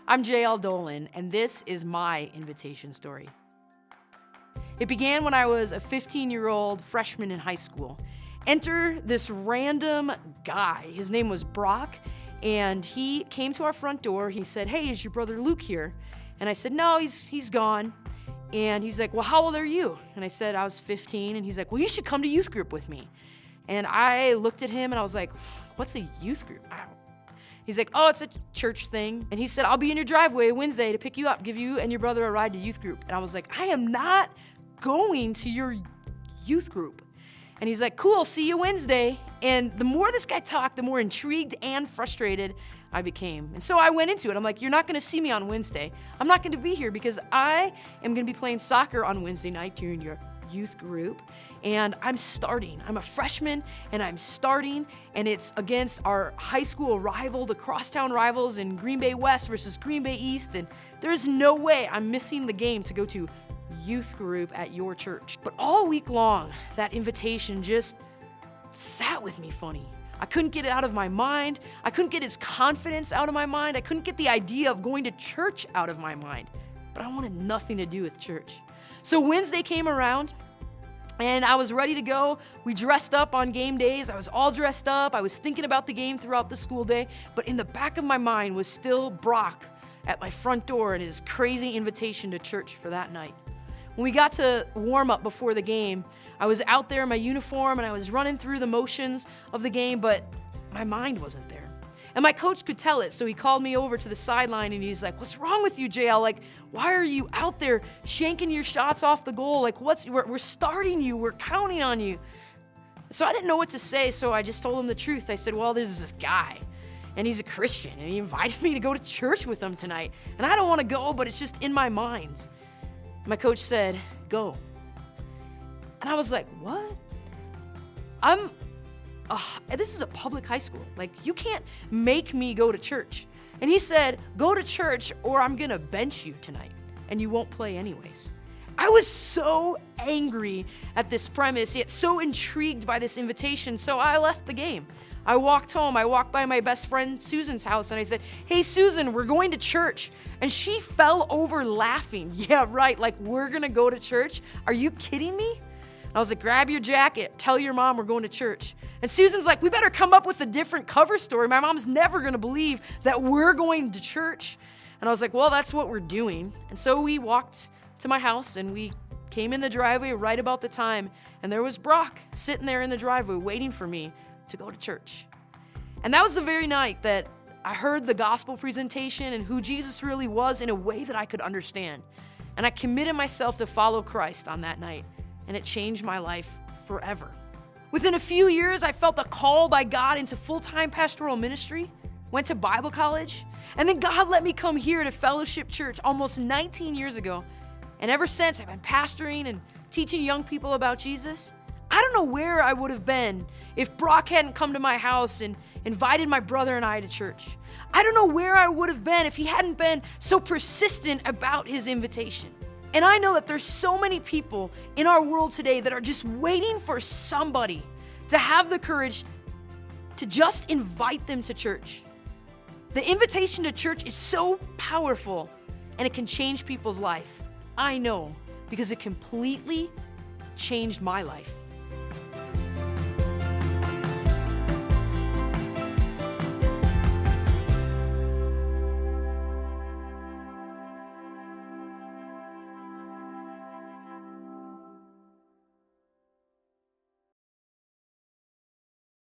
I'm Jayelle, and this is my invitation story. It began when I was a 15-year-old freshman in high school. Enter this random guy. His name was Brock, and he came to our front door. He said, "Hey, is your brother Luke here?" And I said, "No, he's gone." And he's like, "Well, how old are you?" And I said, "I was 15." And he's like, "Well, you should come to youth group with me." And I looked at him and I was like, "What's a youth group?" He's like, "Oh, it's a church thing." And he said, "I'll be in your driveway Wednesday to pick you up, give you and your brother a ride to youth group." And I was like, "I am not going to your youth group." And he's like, "Cool, see you Wednesday." And the more this guy talked, the more intrigued and frustrated I became. And so I went into it. I'm like, "You're not going to see me on Wednesday. I'm not going to be here because I am going to be playing soccer on Wednesday night during your youth group. And I'm starting. I'm a freshman and I'm starting, and it's against our high school rival, the crosstown rivals in Green Bay West versus Green Bay East. And there's no way I'm missing the game to go to youth group at your church." But all week long, that invitation just sat with me funny. I couldn't get it out of my mind. I couldn't get his confidence out of my mind. I couldn't get the idea of going to church out of my mind. But I wanted nothing to do with church. So Wednesday came around, and I was ready to go. We dressed up on game days. I was all dressed up. I was thinking about the game throughout the school day. But in the back of my mind was still Brock at my front door and his crazy invitation to church for that night. When we got to warm up before the game, I was out there in my uniform and I was running through the motions of the game, but my mind wasn't there. And my coach could tell it, so he called me over to the sideline and he's like, "What's wrong with you, Jayelle? Like, why are you out there shanking your shots off the goal? Like, we're starting you, we're counting on you." So I didn't know what to say, so I just told him the truth. I said, "Well, there's this guy, and he's a Christian, and he invited me to go to church with him tonight. And I don't want to go, but it's just in my mind." My coach said, "Go." And I was like, "What? This is a public high school. Like, you can't make me go to church." And he said, "Go to church or I'm gonna bench you tonight and you won't play anyways." I was so angry at this premise, yet so intrigued by this invitation, so I left the game. I walked home. I walked by my best friend Susan's house and I said, "Hey, Susan, we're going to church." And she fell over laughing. "Yeah, right, like, we're gonna go to church? Are you kidding me?" I was like, "Grab your jacket, tell your mom we're going to church." And Susan's like, "We better come up with a different cover story. My mom's never gonna believe that we're going to church." And I was like, "Well, that's what we're doing." And so we walked to my house and we came in the driveway right about the time, and there was Brock sitting there in the driveway waiting for me to go to church. And that was the very night that I heard the gospel presentation and who Jesus really was in a way that I could understand. And I committed myself to follow Christ on that night, and it changed my life forever. Within a few years, I felt a call by God into full-time pastoral ministry, went to Bible college, and then God let me come here to Fellowship Church almost 19 years ago. And ever since, I've been pastoring and teaching young people about Jesus. I don't know where I would have been if Brock hadn't come to my house and invited my brother and I to church. I don't know where I would have been if he hadn't been so persistent about his invitation. And I know that there's so many people in our world today that are just waiting for somebody to have the courage to just invite them to church. The invitation to church is so powerful, and it can change people's life. I know, because it completely changed my life.